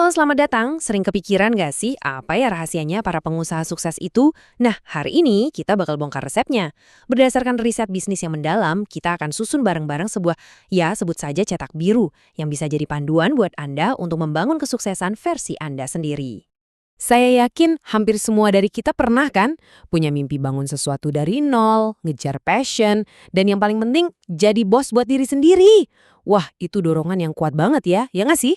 Halo, selamat datang. Sering kepikiran gak sih apa ya rahasianya para pengusaha sukses itu? Nah, hari ini kita bakal bongkar resepnya. Berdasarkan riset bisnis yang mendalam, kita akan susun bareng-bareng sebuah, ya sebut saja cetak biru, yang bisa jadi panduan buat Anda untuk membangun kesuksesan versi Anda sendiri. Saya yakin hampir semua dari kita pernah kan punya mimpi bangun sesuatu dari nol, ngejar passion, dan yang paling penting jadi bos buat diri sendiri. Wah, itu dorongan yang kuat banget ya nggak sih?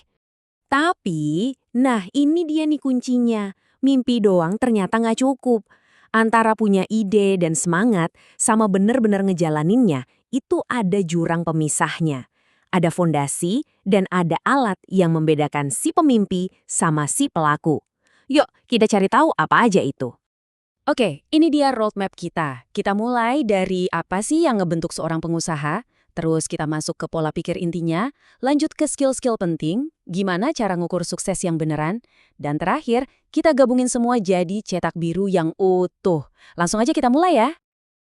Tapi, nah ini dia nih kuncinya. Mimpi doang ternyata nggak cukup. Antara punya ide dan semangat sama bener-bener ngejalaninnya, itu ada jurang pemisahnya. Ada fondasi dan ada alat yang membedakan si pemimpi sama si pelaku. Yuk, kita cari tahu apa aja itu. Oke, ini dia roadmap kita. Kita mulai dari apa sih yang ngebentuk seorang pengusaha, terus kita masuk ke pola pikir intinya, lanjut ke skill-skill penting, gimana cara ngukur sukses yang beneran, dan terakhir, kita gabungin semua jadi cetak biru yang utuh. Langsung aja kita mulai ya.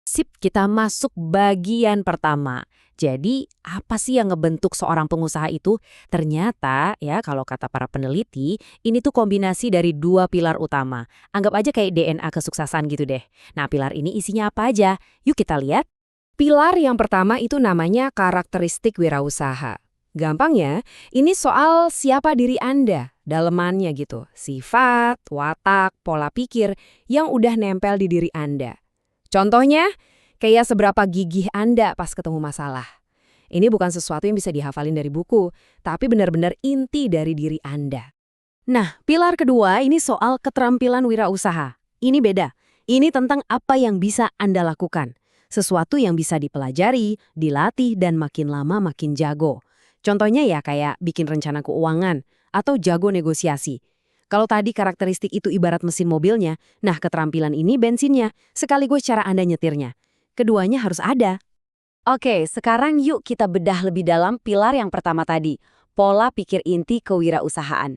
Sip, kita masuk bagian pertama. Jadi, apa sih yang ngebentuk seorang pengusaha itu? Ternyata, ya kalau kata para peneliti, ini tuh kombinasi dari dua pilar utama. Anggap aja kayak DNA kesuksesan gitu deh. Nah, pilar ini isinya apa aja? Yuk kita lihat. Pilar yang pertama itu namanya karakteristik wirausaha. Gampangnya, ini soal siapa diri Anda, dalemannya gitu. Sifat, watak, pola pikir yang udah nempel di diri Anda. Contohnya, kayak seberapa gigih Anda pas ketemu masalah. Ini bukan sesuatu yang bisa dihafalin dari buku, tapi benar-benar inti dari diri Anda. Nah, pilar kedua ini soal keterampilan wirausaha. Ini beda. Ini tentang apa yang bisa Anda lakukan. Sesuatu yang bisa dipelajari, dilatih, dan makin lama makin jago. Contohnya ya kayak bikin rencana keuangan atau jago negosiasi. Kalau tadi karakteristik itu ibarat mesin mobilnya, nah keterampilan ini bensinnya, sekaligus cara Anda nyetirnya. Keduanya harus ada. Oke, sekarang yuk kita bedah lebih dalam pilar yang pertama tadi, pola pikir inti kewirausahaan.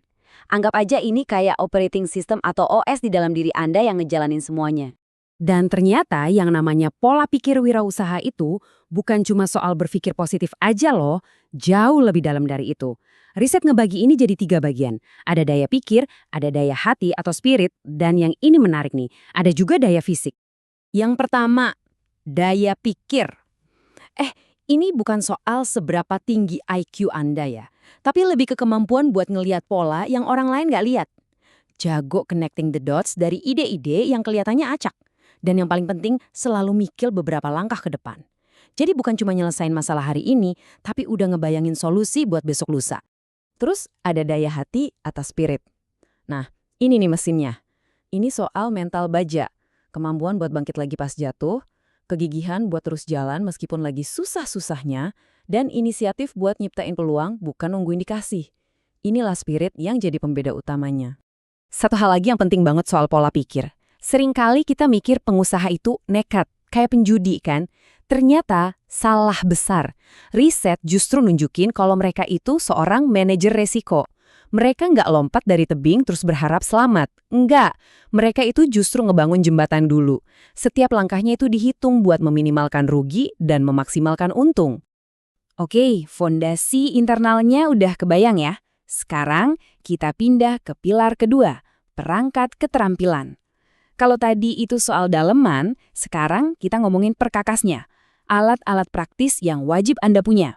Anggap aja ini kayak operating system atau OS di dalam diri Anda yang ngejalanin semuanya. Dan ternyata yang namanya pola pikir wirausaha itu bukan cuma soal berpikir positif aja loh, jauh lebih dalam dari itu. Riset ngebagi ini jadi 3 bagian. Ada daya pikir, ada daya hati atau spirit, dan yang ini menarik nih, ada juga daya fisik. Yang pertama, daya pikir. Ini bukan soal seberapa tinggi IQ Anda ya, tapi lebih ke kemampuan buat ngelihat pola yang orang lain nggak lihat. Jago connecting the dots dari ide-ide yang kelihatannya acak. Dan yang paling penting, selalu mikir beberapa langkah ke depan. Jadi bukan cuma nyelesain masalah hari ini, tapi udah ngebayangin solusi buat besok lusa. Terus ada daya hati atau spirit. Nah, ini nih mesinnya. Ini soal mental baja, kemampuan buat bangkit lagi pas jatuh, kegigihan buat terus jalan meskipun lagi susah-susahnya, dan inisiatif buat nyiptain peluang bukan nungguin dikasih. Inilah spirit yang jadi pembeda utamanya. Satu hal lagi yang penting banget soal pola pikir. Seringkali kita mikir pengusaha itu nekat, kayak penjudi kan? Ternyata salah besar. Riset justru nunjukin kalau mereka itu seorang manajer resiko. Mereka nggak lompat dari tebing terus berharap selamat. Enggak, mereka itu justru ngebangun jembatan dulu. Setiap langkahnya itu dihitung buat meminimalkan rugi dan memaksimalkan untung. Oke, fondasi internalnya udah kebayang ya. Sekarang kita pindah ke pilar kedua, perangkat keterampilan. Kalau tadi itu soal daleman, sekarang kita ngomongin perkakasnya. Alat-alat praktis yang wajib Anda punya.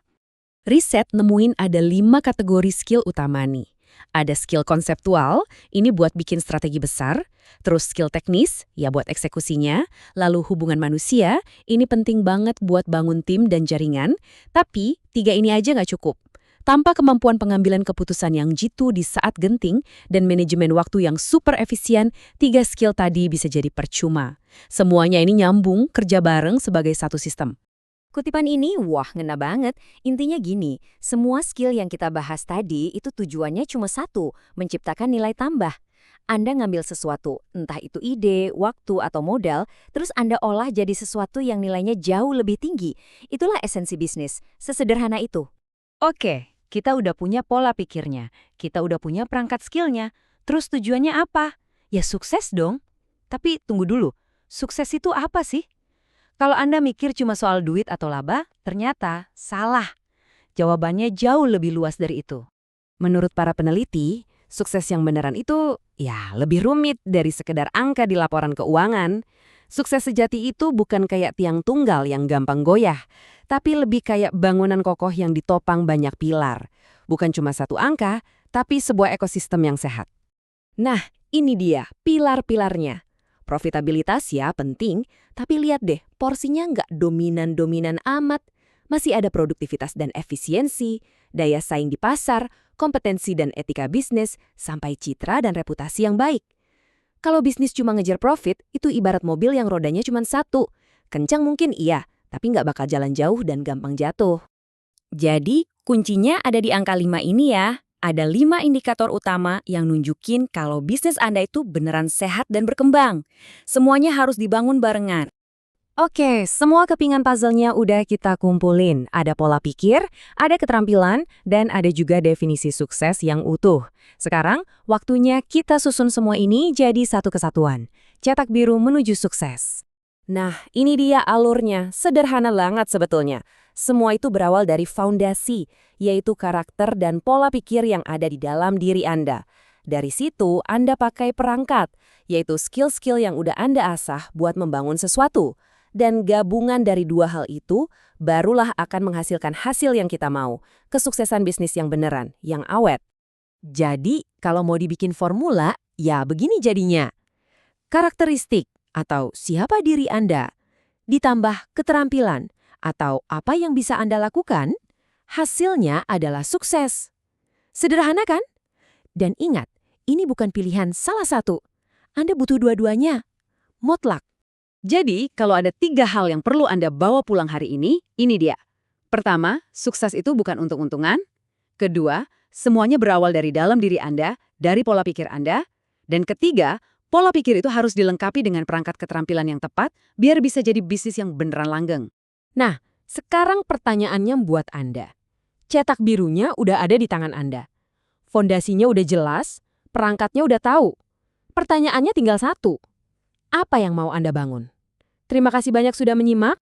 Riset nemuin ada 5 kategori skill utama nih. Ada skill konseptual, ini buat bikin strategi besar. Terus skill teknis, ya buat eksekusinya. Lalu hubungan manusia, ini penting banget buat bangun tim dan jaringan. Tapi 3 ini aja nggak cukup. Tanpa kemampuan pengambilan keputusan yang jitu di saat genting dan manajemen waktu yang super efisien, 3 skill tadi bisa jadi percuma. Semuanya ini nyambung kerja bareng sebagai satu sistem. Kutipan ini, wah ngena banget. Intinya gini, semua skill yang kita bahas tadi itu tujuannya cuma satu, menciptakan nilai tambah. Anda ngambil sesuatu, entah itu ide, waktu, atau modal, terus Anda olah jadi sesuatu yang nilainya jauh lebih tinggi. Itulah esensi bisnis, sesederhana itu. Oke, kita udah punya pola pikirnya, kita udah punya perangkat skillnya. Terus tujuannya apa? Ya sukses dong. Tapi tunggu dulu, sukses itu apa sih? Kalau Anda mikir cuma soal duit atau laba, ternyata salah. Jawabannya jauh lebih luas dari itu. Menurut para peneliti, Sukses yang beneran itu, ya lebih rumit dari sekedar angka di laporan keuangan. Sukses sejati itu bukan kayak tiang tunggal yang gampang goyah, tapi lebih kayak bangunan kokoh yang ditopang banyak pilar. Bukan cuma satu angka, tapi sebuah ekosistem yang sehat. Nah, ini dia pilar-pilarnya. Profitabilitas ya penting, tapi lihat deh, porsinya nggak dominan-dominan amat. Masih ada produktivitas dan efisiensi, daya saing di pasar, kompetensi dan etika bisnis, sampai citra dan reputasi yang baik. Kalau bisnis cuma ngejar profit, itu ibarat mobil yang rodanya cuma satu. Kencang mungkin iya, tapi nggak bakal jalan jauh dan gampang jatuh. Jadi, kuncinya ada di angka 5 ini ya. Ada 5 indikator utama yang nunjukin kalau bisnis Anda itu beneran sehat dan berkembang. Semuanya harus dibangun barengan. Oke, semua kepingan puzzle-nya udah kita kumpulin. Ada pola pikir, ada keterampilan, dan ada juga definisi sukses yang utuh. Sekarang, waktunya kita susun semua ini jadi satu kesatuan. Cetak biru menuju sukses. Nah, ini dia alurnya. Sederhana banget sebetulnya. Semua itu berawal dari fondasi, yaitu karakter dan pola pikir yang ada di dalam diri Anda. Dari situ, Anda pakai perangkat, yaitu skill-skill yang udah Anda asah buat membangun sesuatu. Dan gabungan dari dua hal itu, barulah akan menghasilkan hasil yang kita mau, kesuksesan bisnis yang beneran, yang awet. Jadi, kalau mau dibikin formula, ya begini jadinya. Karakteristik atau siapa diri Anda, ditambah keterampilan, atau apa yang bisa Anda lakukan, hasilnya adalah sukses. Sederhana kan? Dan ingat, ini bukan pilihan salah satu. Anda butuh dua-duanya. Mutlak. Jadi, kalau ada 3 hal yang perlu Anda bawa pulang hari ini dia. Pertama, sukses itu bukan untung-untungan. Kedua, semuanya berawal dari dalam diri Anda, dari pola pikir Anda. Dan ketiga, pola pikir itu harus dilengkapi dengan perangkat keterampilan yang tepat, biar bisa jadi bisnis yang beneran langgeng. Nah, sekarang pertanyaannya buat Anda. Cetak birunya udah ada di tangan Anda. Fondasinya udah jelas, perangkatnya udah tahu. Pertanyaannya tinggal satu. Apa yang mau Anda bangun? Terima kasih banyak sudah menyimak.